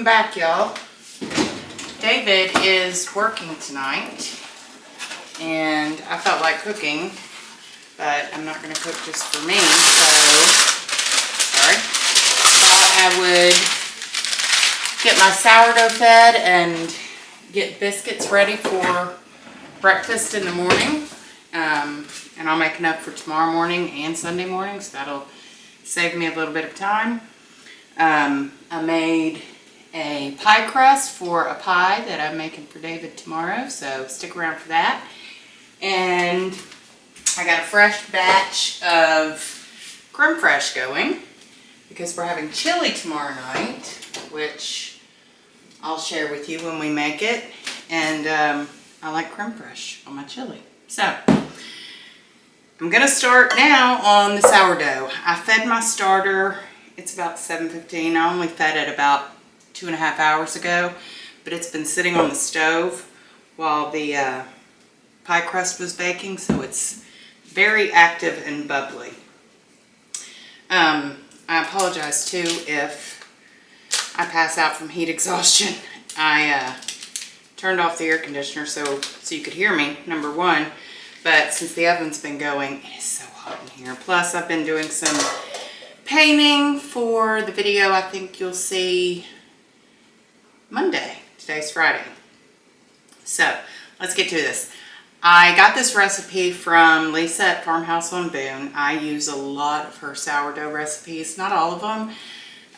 Welcome back, y'all. David is working tonight, and I felt like cooking, but I'm not going to cook just for me, so sorry. Thought I would get my sourdough fed and get biscuits ready for breakfast in the morning, and I'll make enough for tomorrow morning and Sunday morning, so that'll save me a little bit of time. I made a pie crust for a pie that I'm making for David tomorrow, so stick around for that. And I got a fresh batch of creme fraiche going because we're having chili tomorrow night, which I'll share with you when we make it. And I like creme fraiche on my chili. So I'm going to start now on the sourdough. I fed my starter. It's about 7:15. I only fed it about 2.5 hours ago, but it's been sitting on the stove while the pie crust was baking, so it's very active and bubbly. I apologize too if I pass out from heat exhaustion. I turned off the air conditioner so you could hear me, number one, but since the oven's been going, it is so hot in here. Plus, I've been doing some painting for the video I think you'll see Monday. Today's Friday. So let's get to this. I got this recipe from Lisa at Farmhouse on Boone. I use a lot of her sourdough recipes, not all of them,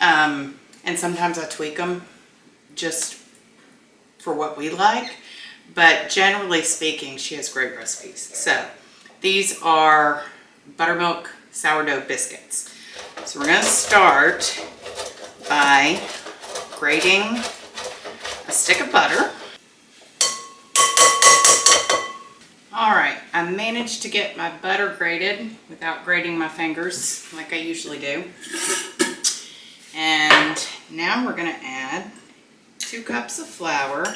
and sometimes I tweak them just for what we like, but generally speaking, she has great recipes. So these are buttermilk sourdough biscuits. So we're going to start by grating a stick of butter. Alright, I managed to get my butter grated without grating my fingers like I usually do. And now we're going to add 2 cups of flour.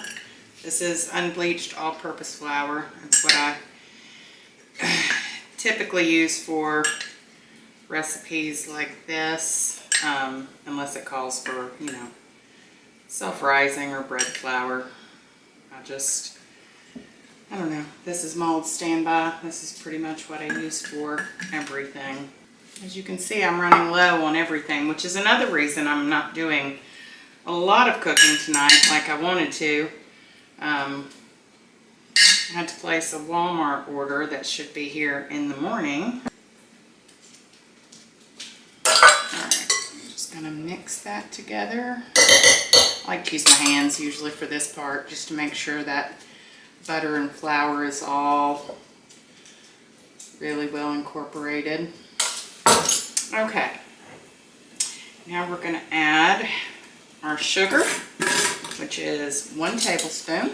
This is unbleached all-purpose flour. That's what I typically use for recipes like this, unless it calls for, you know, self-rising or bread flour. I don't know. This is my old standby. This is pretty much what I use for everything. As you can see, I'm running low on everything, which is another reason I'm not doing a lot of cooking tonight like I wanted to. I had to place a Walmart order that should be here in the morning. Gonna mix that together. I like to use my hands usually for this part just to make sure that butter and flour is all really well incorporated. Okay, now we're gonna add our sugar, which is 1 tablespoon.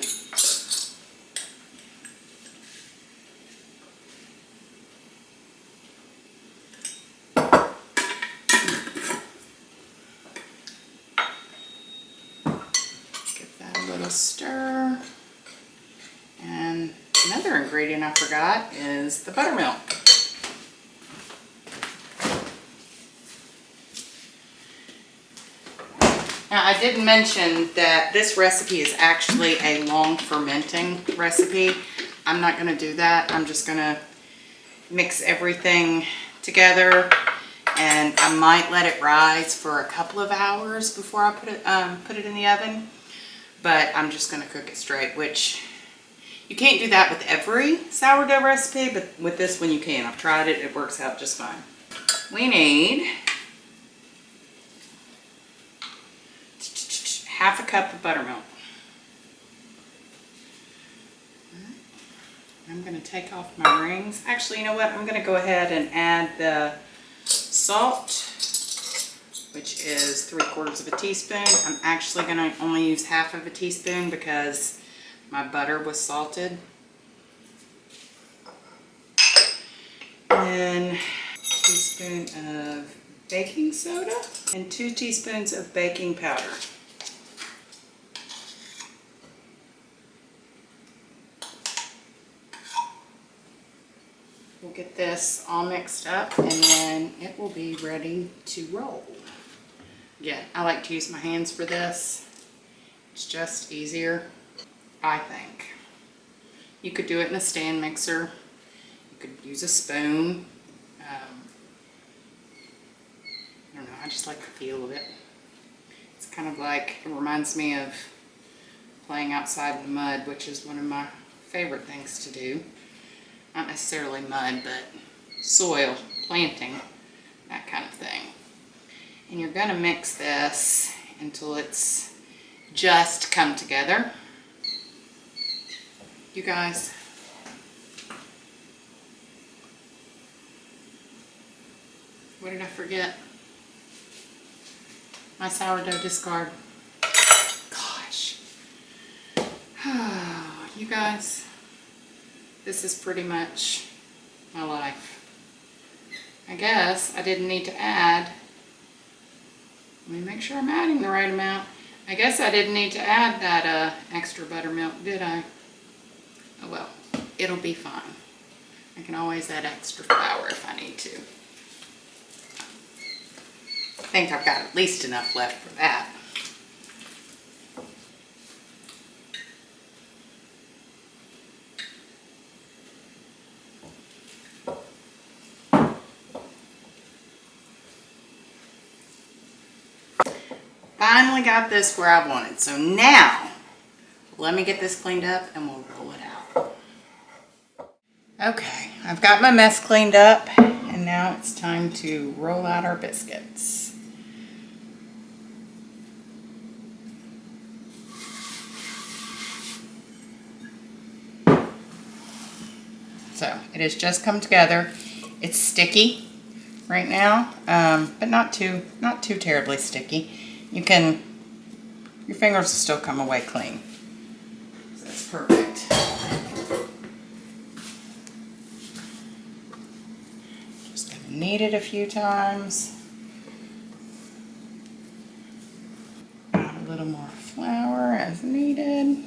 Stir. And another ingredient I forgot is the buttermilk. Now, I did mention that this recipe is actually a long fermenting recipe. I'm not going to do that. I'm just going to mix everything together, and I might let it rise for a couple of hours before I put it in the oven. But I'm just going to cook it straight, which you can't do that with every sourdough recipe, but with this one you can. I've tried it. It works out just fine. We need 1/2 cup of buttermilk. I'm going to take off my rings. Actually, you know what? I'm going to go ahead and add the salt, which is 3/4 teaspoon. I'm actually going to only use 1/2 teaspoon because my butter was salted. And 1 teaspoon of baking soda and 2 teaspoons of baking powder. We'll get this all mixed up and then it will be ready to roll. Again, I like to use my hands for this. It's just easier, I think. You could do it in a stand mixer. You could use a spoon. I don't know, I just like the feel of it. It's kind of like, it reminds me of playing outside in the mud, which is one of my favorite things to do. Not necessarily mud, but soil, planting, that kind of thing. And you're gonna mix this until it's just come together. You guys, what did I forget? My sourdough discard. Gosh. You guys, this is pretty much my life. I guess I didn't need to add, let me make sure I'm adding the right amount. I guess I didn't need to add that extra buttermilk, did I? Oh well, it'll be fine. I can always add extra flour if I need to. I think I've got at least enough left for that. Finally got this where I want it. So now, let me get this cleaned up and we'll roll it out. Okay, I've got my mess cleaned up and now it's time to roll out our biscuits. So it has just come together. It's sticky right now, but not too terribly sticky. Your fingers will still come away clean. So that's perfect. Just gonna knead it a few times. Add a little more flour as needed.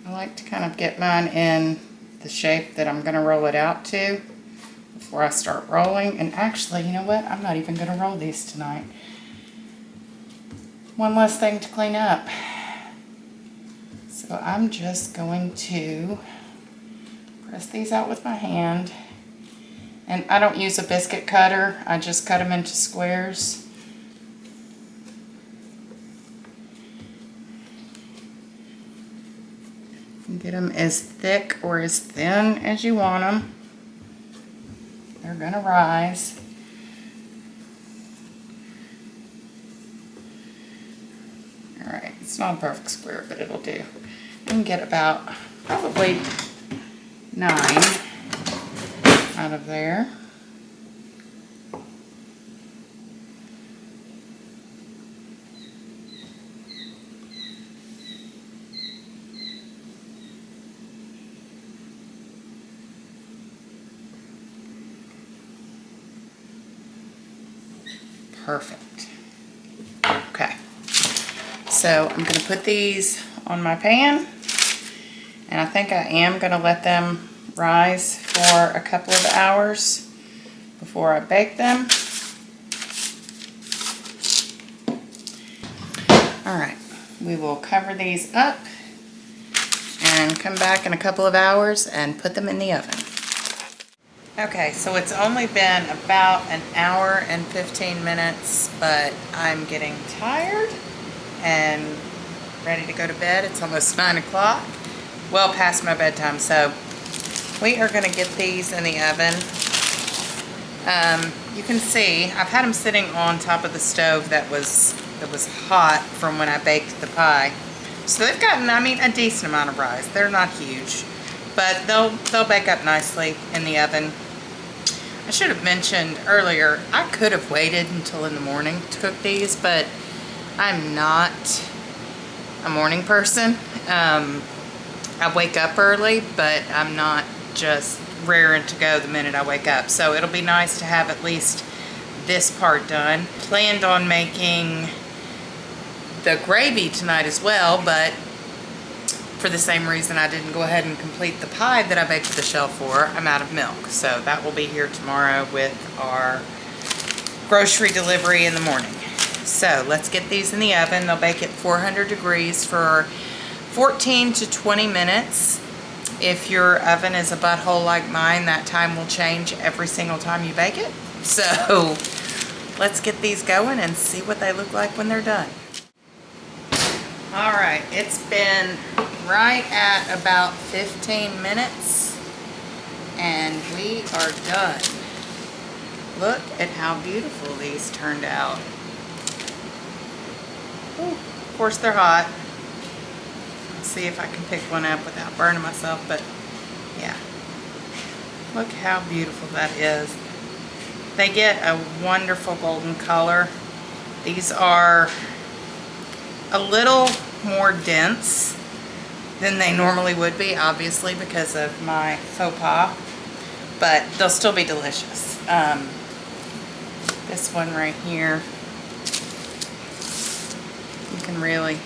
I like to kind of get mine in the shape that I'm going to roll it out to before I start rolling. And actually, you know what? I'm not even going to roll these tonight. One less thing to clean up. So I'm just going to press these out with my hand. And I don't use a biscuit cutter. I just cut them into squares. Get them as thick or as thin as you want them. They're going to rise. Alright, it's not a perfect square, but it'll do. You can get about probably 9 out of there. Perfect. Okay, so I'm going to put these on my pan, and I think I am going to let them rise for a couple of hours before I bake them. Alright, we will cover these up and come back in a couple of hours and put them in the oven. Okay, so it's only been about an hour and 15 minutes, but I'm getting tired and ready to go to bed. It's almost 9 o'clock, well past my bedtime, so we are going to get these in the oven. You can see I've had them sitting on top of the stove that was hot from when I baked the pie. So they've gotten, I mean, a decent amount of rise. They're not huge, but they'll bake up nicely in the oven. I should have mentioned earlier, I could have waited until in the morning to cook these, but I'm not a morning person. I wake up early, but I'm not just raring to go the minute I wake up. So it'll be nice to have at least this part done. Planned on making the gravy tonight as well, but for the same reason I didn't go ahead and complete the pie that I baked the shell for. I'm out of milk. So that will be here tomorrow with our grocery delivery in the morning. So let's get these in the oven. They'll bake at 400 degrees for 14 to 20 minutes. If your oven is a butthole like mine, that time will change every single time you bake it. So let's get these going and see what they look like when they're done. All right, it's been right at about 15 minutes and we are done. Look at how beautiful these turned out. Ooh, of course they're hot. Let's see if I can pick one up without burning myself, but yeah. Look how beautiful that is. They get a wonderful golden color. These are a little more dense than they normally would be, obviously because of my faux pas, but they'll still be delicious. This one right here, you can really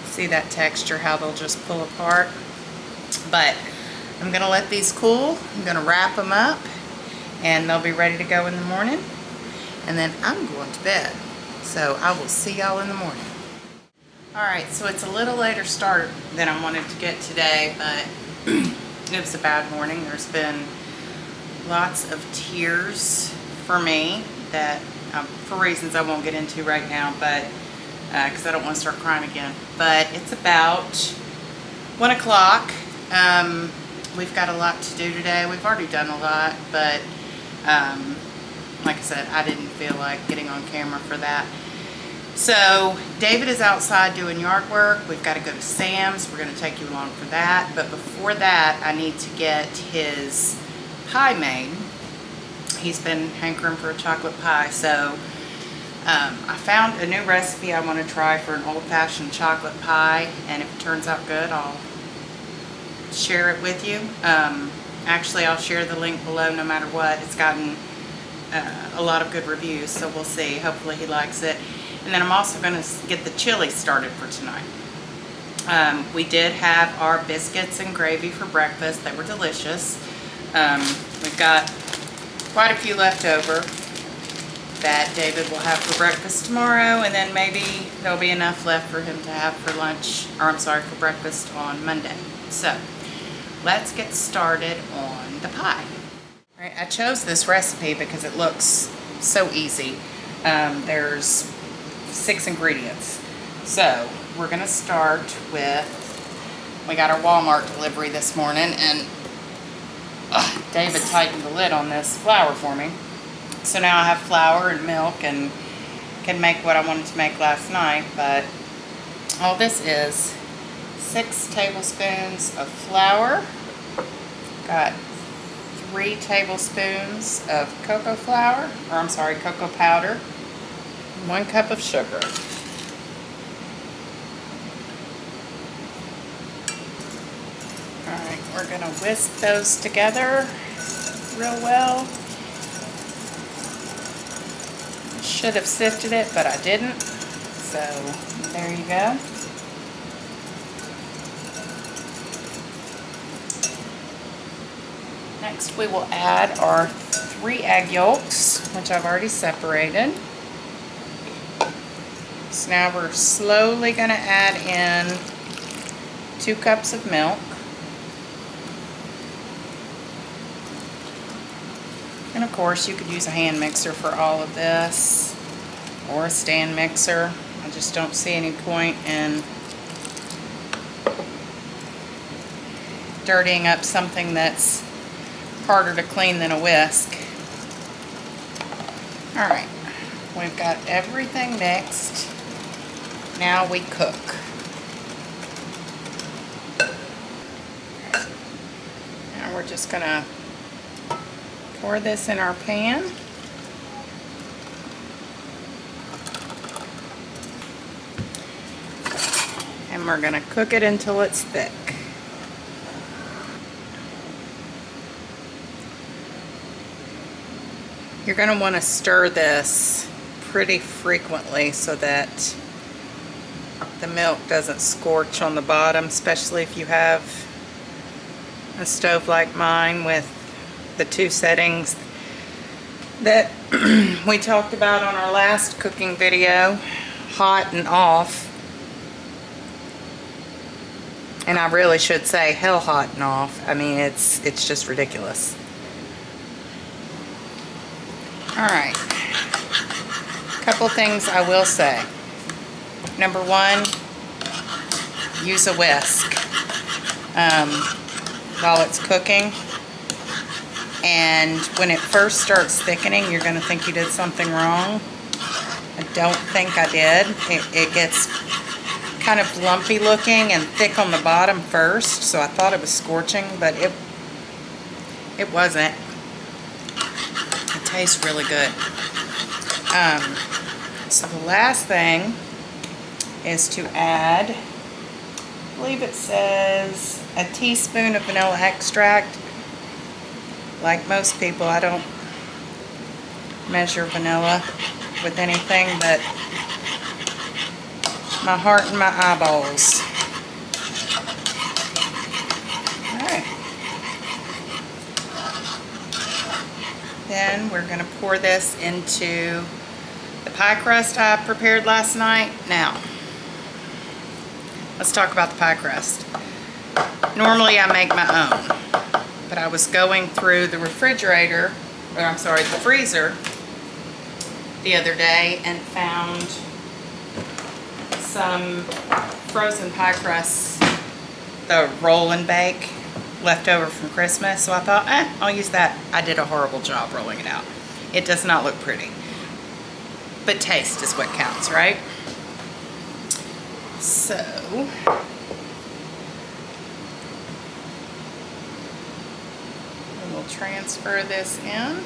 see that texture, how they'll just pull apart. But I'm gonna let these cool. I'm gonna wrap them up and they'll be ready to go in the morning. And then I'm going to bed. So I will see y'all in the morning. All right, so it's a little later start than I wanted to get today, but it was a bad morning. There's been lots of tears for me that, for reasons I won't get into right now, but because I don't want to start crying again. But it's about 1 o'clock. We've got a lot to do today. We've already done a lot, but like I said, I didn't feel like getting on camera for that. So David is outside doing yard work. We've got to go to Sam's. We're going to take you along for that. But before that, I need to get his pie made. He's been hankering for a chocolate pie. So I found a new recipe I want to try for an old-fashioned chocolate pie. And if it turns out good, I'll share it with you. Actually, I'll share the link below no matter what. It's gotten a lot of good reviews, so we'll see. Hopefully he likes it. And then I'm also going to get the chili started for tonight. We did have our biscuits and gravy for breakfast. They were delicious. We've got quite a few left over that David will have for breakfast tomorrow, and then maybe there'll be enough left for him to have for lunch, or I'm sorry, for breakfast on Monday. So let's get started on the pie. All right, I chose this recipe because it looks so easy. There's 6 ingredients. So we're gonna start with, we got our Walmart delivery this morning, and David tightened the lid on this flour for me. So now I have flour and milk and can make what I wanted to make last night, but all this is 6 tablespoons of flour, got 3 tablespoons of cocoa flour, or I'm sorry, cocoa powder, 1 cup of sugar. Alright, we're going to whisk those together real well. Should have sifted it, but I didn't. So, there you go. Next, we will add our 3 egg yolks, which I've already separated. So now we're slowly going to add in 2 cups of milk. And of course, you could use a hand mixer for all of this, or a stand mixer. I just don't see any point in dirtying up something that's harder to clean than a whisk. Alright, we've got everything mixed. Now we cook. Now we're just going to pour this in our pan. And we're going to cook it until it's thick. You're going to want to stir this pretty frequently so that the milk doesn't scorch on the bottom, especially if you have a stove like mine with the 2 settings that we talked about on our last cooking video, hot and off. And I really should say hell hot and off. I mean, it's just ridiculous. Alright. Couple things I will say. Number 1, use a whisk while it's cooking. And when it first starts thickening, you're going to think you did something wrong. I don't think I did. It gets kind of lumpy looking and thick on the bottom first, so I thought it was scorching, but it wasn't. It tastes really good. So the last thing is to add, I believe it says a teaspoon of vanilla extract. Like most people, I don't measure vanilla with anything but my heart and my eyeballs. Alright. Then we're going to pour this into the pie crust I prepared last night. Now, let's talk about the pie crust. Normally I make my own. But I was going through the refrigerator, or I'm sorry, the freezer the other day and found some frozen pie crusts, the roll and bake left over from Christmas. So I thought, I'll use that. I did a horrible job rolling it out. It does not look pretty. But taste is what counts, right? So we'll transfer this in.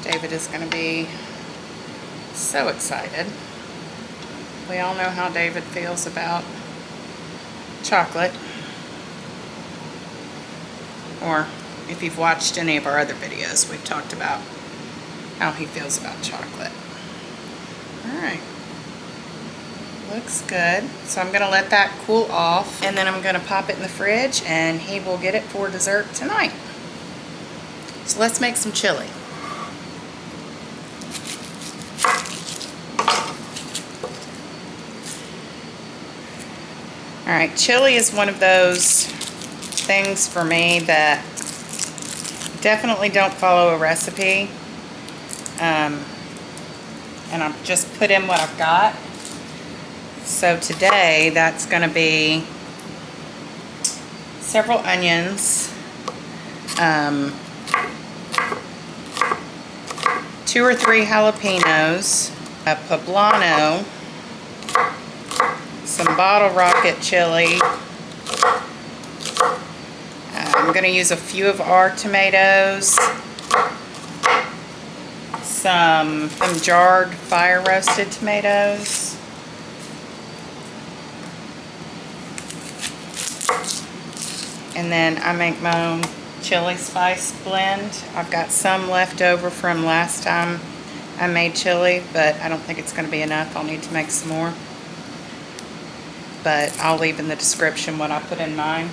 David is going to be so excited. We all know how David feels about chocolate. Or if you've watched any of our other videos, we've talked about how he feels about chocolate. Alright. Looks good. So I'm going to let that cool off, and then I'm going to pop it in the fridge, and he will get it for dessert tonight. So let's make some chili. Alright, chili is one of those things for me that definitely don't follow a recipe. And I've just put in what I've got. So today that's going to be several onions, 2 or 3 jalapenos, a poblano, some bottle rocket chili. I'm going to use a few of our tomatoes, some jarred fire roasted tomatoes, and then I make my own chili spice blend. I've got some left over from last time I made chili, but I don't think it's going to be enough. I'll need to make some more. But I'll leave in the description what I put in mine.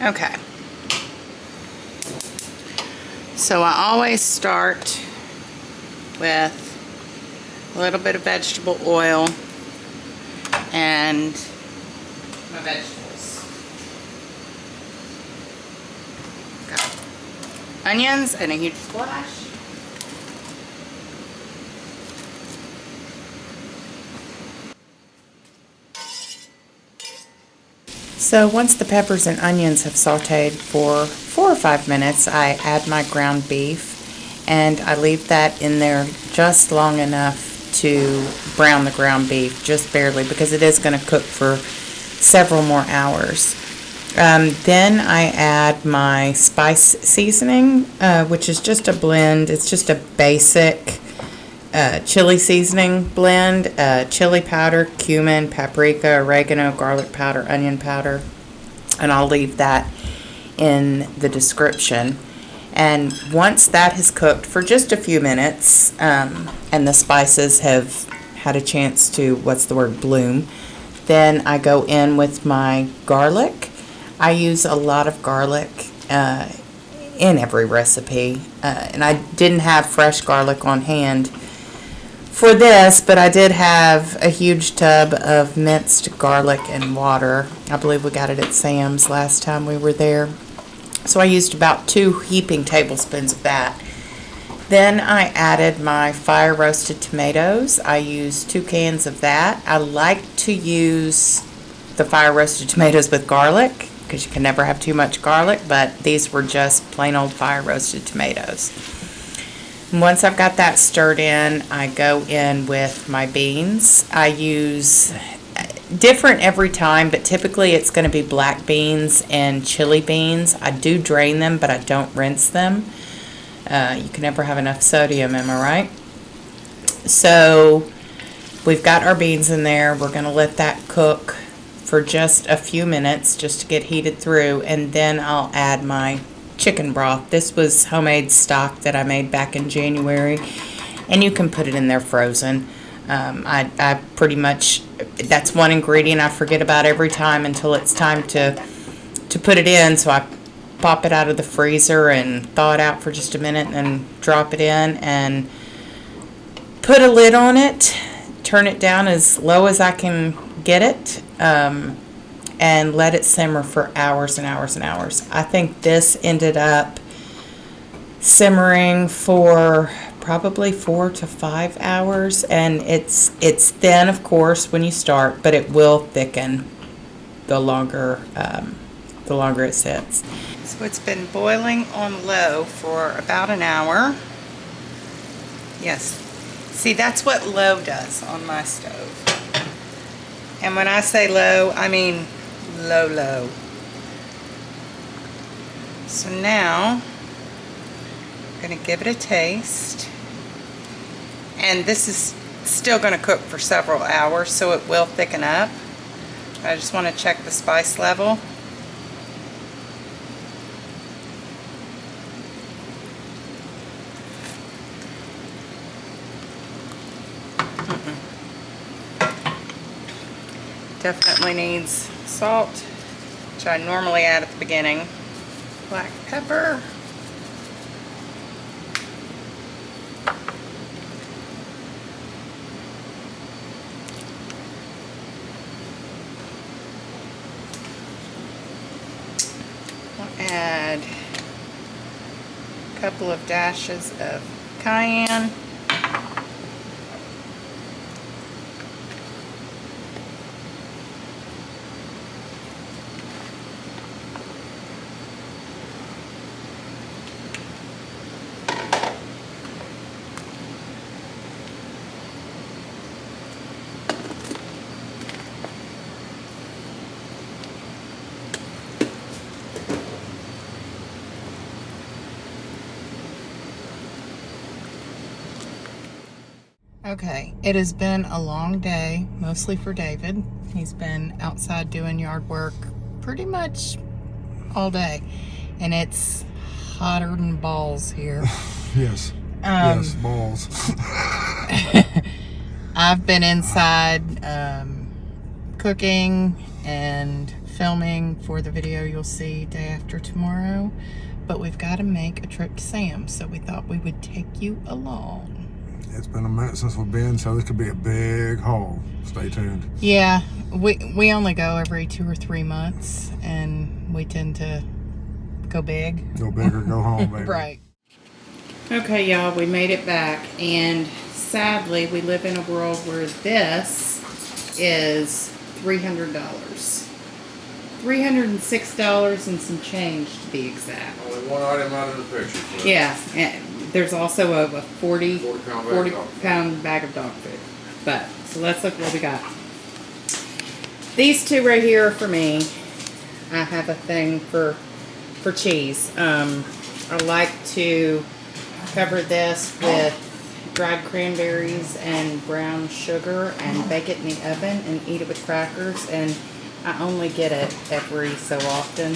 Okay, so I always start with a little bit of vegetable oil and my vegetables. Got onions and a huge splash. So once the peppers and onions have sauteed for 4 or 5 minutes, I add my ground beef, and I leave that in there just long enough to brown the ground beef, just barely, because it is going to cook for several more hours. Then I add my spice seasoning, which is just a blend. It's just a basic chili seasoning blend, chili powder, cumin, paprika, oregano, garlic powder, onion powder, and I'll leave that in the description. And once that has cooked for just a few minutes, and the spices have had a chance to, bloom, then I go in with my garlic. I use a lot of garlic in every recipe, and I didn't have fresh garlic on hand for this, but I did have a huge tub of minced garlic and water. I believe we got it at Sam's last time we were there. So I used about 2 heaping tablespoons of that. Then I added my fire roasted tomatoes. I used 2 cans of that. I like to use the fire roasted tomatoes with garlic because you can never have too much garlic, but these were just plain old fire roasted tomatoes. Once I've got that stirred in, I go in with my beans. I use different every time, but typically it's going to be black beans and chili beans. I do drain them, but I don't rinse them. You can never have enough sodium, am I right? So we've got our beans in there. We're going to let that cook for just a few minutes just to get heated through, and then I'll add my chicken broth. This was homemade stock that I made back in January, and you can put it in there frozen. I pretty much, that's one ingredient I forget about every time until it's time to put it in, so I pop it out of the freezer and thaw it out for just a minute and then drop it in and put a lid on it, turn it down as low as I can get it, and let it simmer for hours and hours and hours. I think this ended up simmering for probably 4 to 5 hours, and it's thin, of course, when you start, but it will thicken the longer it sits. So it's been boiling on low for about an hour. Yes, see, that's what low does on my stove. And when I say low, I mean low. So now I'm going to give it a taste. And this is still going to cook for several hours, so it will thicken up. I just want to check the spice level. Definitely needs salt, which I normally add at the beginning. Black pepper. I'll add a couple of dashes of cayenne. Okay, it has been a long day, mostly for David. He's been outside doing yard work pretty much all day, and it's hotter than balls here. Yes, yes, balls. I've been inside cooking and filming for the video you'll see day after tomorrow, but we've got to make a trip to Sam's, so we thought we would take you along. It's been a minute since we've been, so this could be a big haul. Stay tuned. Yeah, we only go every 2 or 3 months, and we tend to go big. Go big or go home, baby. Right. Okay, y'all, we made it back, and sadly, we live in a world where this is $300. $306 and some change to be exact. Only one item out of the picture. Please. Yeah, and there's also a 40 pound bag of dog food. But, so let's look what we got. These two right here are for me. I have a thing for cheese. I like to cover this with dried cranberries and brown sugar and bake it in the oven and eat it with crackers, and I only get it every so often.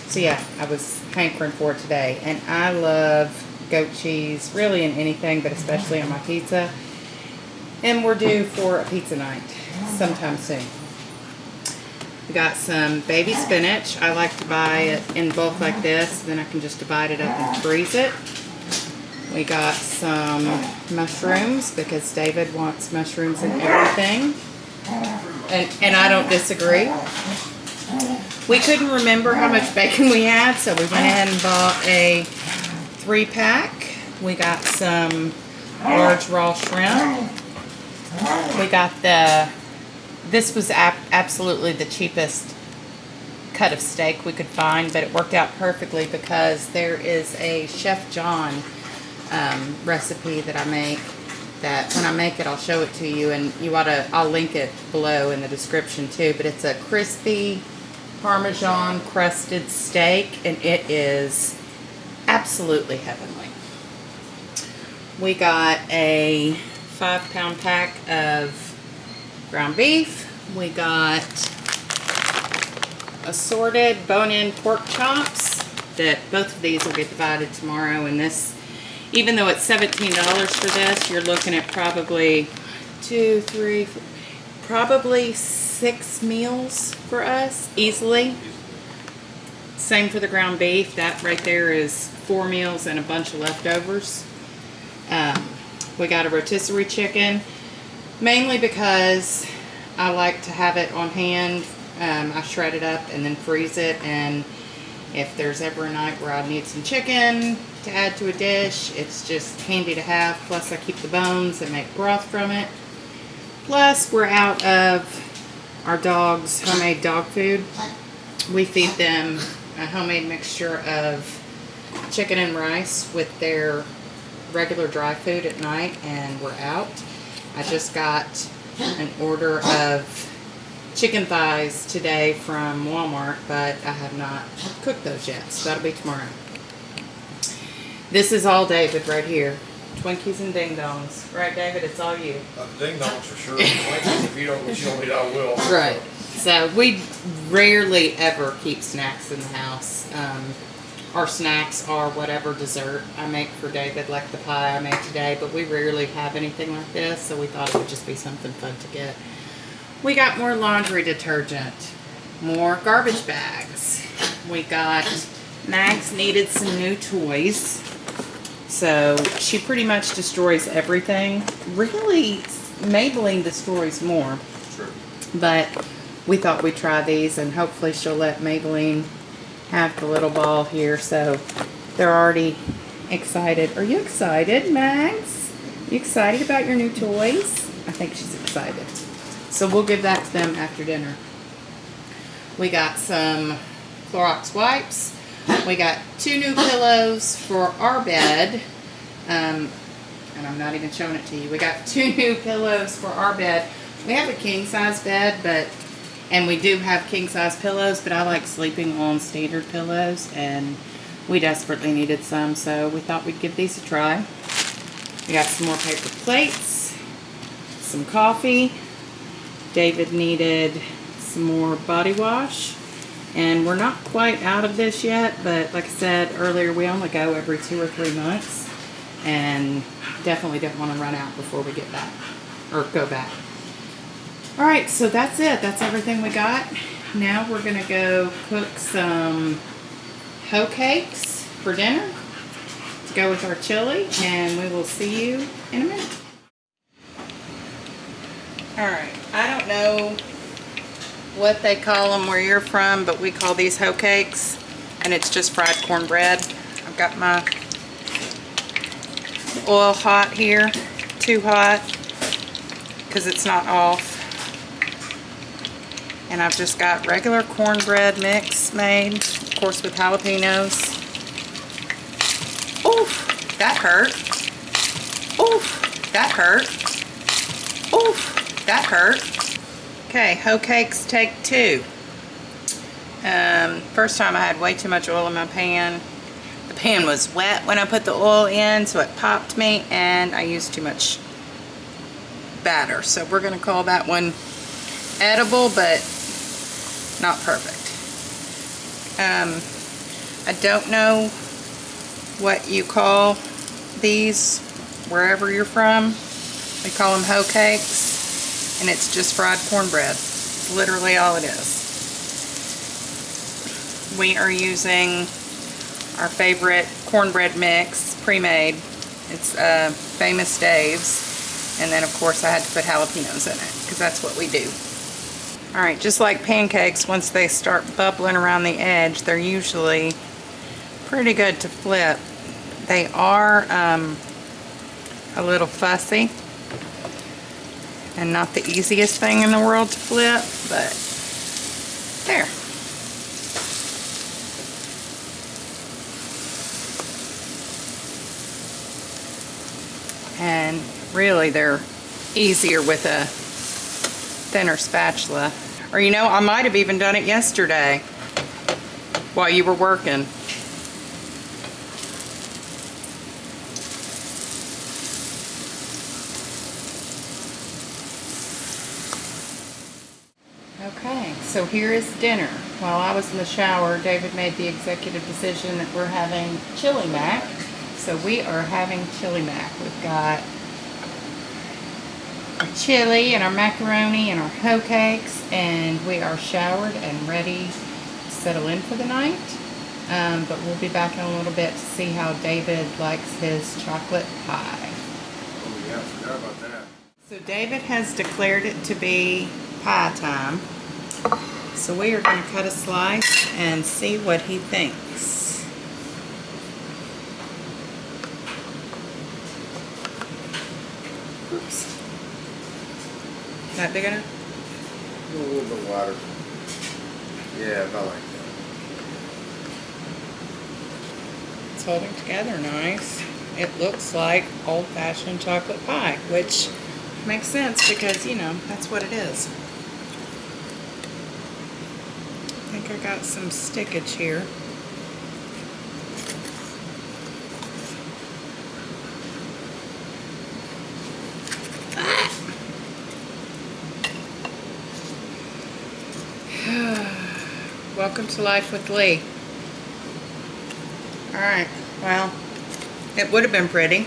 So yeah, I was hankering for it today, and I love goat cheese really in anything, but especially on my pizza, and we're due for a pizza night sometime soon. We got some baby spinach. I like to buy it in bulk like this, then I can just divide it up and freeze it. We got some mushrooms because David wants mushrooms in everything. And I don't disagree. We couldn't remember how much bacon we had, so we went ahead and bought a 3-pack. We got some large raw shrimp. We got this was absolutely the cheapest cut of steak we could find, but it worked out perfectly because there is a Chef John recipe that I make, that when I make it I'll show it to you, and I'll link it below in the description too, but it's a crispy Parmesan crusted steak, and it is absolutely heavenly. We got a 5-pound pack of ground beef. We got assorted bone-in pork chops, that both of these will get divided tomorrow, and this, even though it's $17 for this, you're looking at probably 6 meals for us, easily. Same for the ground beef. That right there is 4 meals and a bunch of leftovers. We got a rotisserie chicken, mainly because I like to have it on hand. I shred it up and then freeze it, and if there's ever a night where I need some chicken to add to a dish, it's just handy to have. Plus I keep the bones and make broth from it. Plus we're out of our dogs' homemade dog food. We feed them a homemade mixture of chicken and rice with their regular dry food at night, and we're out. I just got an order of chicken thighs today from Walmart, but I have not cooked those yet, so that'll be tomorrow. This is all David right here. Twinkies and ding dongs. Right, David? It's all you. Ding dongs for sure. If you don't show me, I will. Right. So we rarely ever keep snacks in the house. Our snacks are whatever dessert I make for David, like the pie I made today, but we rarely have anything like this, so we thought it would just be something fun to get. We got more laundry detergent, more garbage bags. We got, Max needed some new toys, so she pretty much destroys everything. Really, Maybelline destroys more, Sure. but we thought we'd try these, and hopefully she'll let Maybelline have the little ball here, so they're already excited. Are you excited, Max? You excited about your new toys? I think she's excited. So we'll give that to them after dinner. We got some Clorox wipes. We got 2 new pillows for our bed. And I'm not even showing it to you. We got 2 new pillows for our bed. We have a king size bed, and we do have king size pillows, but I like sleeping on standard pillows, and we desperately needed some, so we thought we'd give these a try. We got some more paper plates, some coffee. David needed some more body wash, and we're not quite out of this yet, but like I said earlier, we only go every 2 or 3 months, and definitely don't want to run out before we get back, or go back. Alright, so that's it. That's everything we got. Now we're going to go cook some hoe cakes for dinner to go with our chili, and we will see you in a minute. Alright, I don't know what they call them where you're from, but we call these hoe cakes, and it's just fried cornbread. I've got my oil hot here, too hot, because it's not off. And I've just got regular cornbread mix made, of course with jalapenos. Oof, that hurt. Oof, that hurt. Oof, that hurt. Okay, hoe cakes take 2. First time I had way too much oil in my pan. The pan was wet when I put the oil in, so it popped me, and I used too much batter. So we're gonna call that one edible, but not perfect. I don't know what you call these wherever you're from. We call them hoe cakes, and it's just fried cornbread. It's literally all it is. We are using our favorite cornbread mix, pre-made. It's Famous Dave's, and then of course I had to put jalapenos in it because that's what we do. Alright, just like pancakes, once they start bubbling around the edge, they're usually pretty good to flip. They are a little fussy and not the easiest thing in the world to flip, but there. And really they're easier with a thinner spatula. Or you know, I might have even done it yesterday while you were working. Okay, so here is dinner. While I was in the shower, David made the executive decision that we're having chili mac. So we are having chili mac. We've got our chili and our macaroni and our hoe cakes, and we are showered and ready to settle in for the night. But we'll be back in a little bit to see how David likes his chocolate pie. Oh yeah, I forgot about that. So David has declared it to be pie time. So we are going to cut a slice and see what he thinks. Oops. That big enough? A little bit wider. Yeah, about like that. It's holding together nice. It looks like old-fashioned chocolate pie, which makes sense because, you know, that's what it is. I think I got some stickage here. Welcome to Life with Lee. Alright, well, it would have been pretty.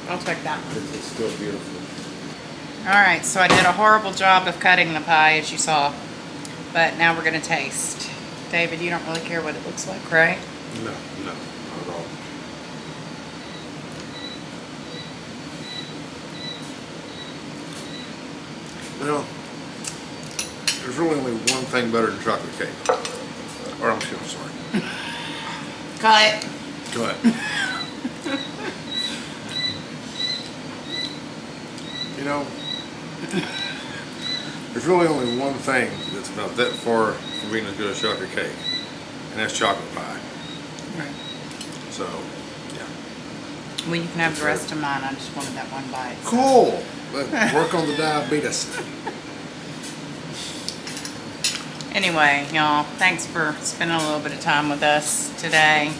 I'll take that one. It's still beautiful. Alright, so I did a horrible job of cutting the pie, as you saw. But now we're going to taste. David, you don't really care what it looks like, right? No, not at all. Well, there's really only one thing better than chocolate cake. Or I'm sorry. Cut. Go ahead. You know, there's really only one thing that's about that far from being as good as chocolate cake, and that's chocolate pie. Right. So, yeah. Well, you can have the rest of mine. I just wanted that one bite. So. Cool. But work on the diabetes. Anyway, y'all, thanks for spending a little bit of time with us today.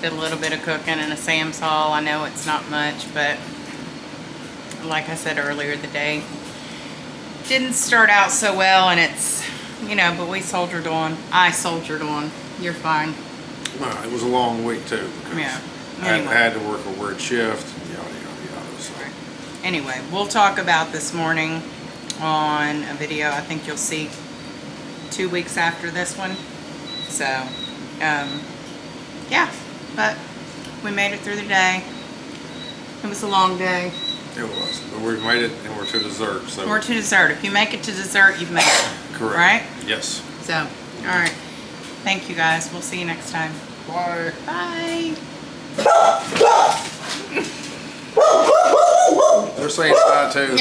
Did a little bit of cooking in a Sam's haul. I know it's not much, but like I said earlier, the day didn't start out so well, and it's, you know, but we soldiered on. I soldiered on. You're fine. Well, it was a long week too. Yeah. I Anyway. had to work a weird shift. Yada yada yada. So. Anyway, we'll talk about this morning on a video I think you'll see 2 weeks after this one. So, yeah, but we made it through the day. It was a long day. It was. But we made it, and we're to dessert. So We're to dessert. If you make it to dessert, you've made it. correct. Right? Yes. So, all right. Thank you guys. We'll see you next time. Bye. Bye. They're saying bye too.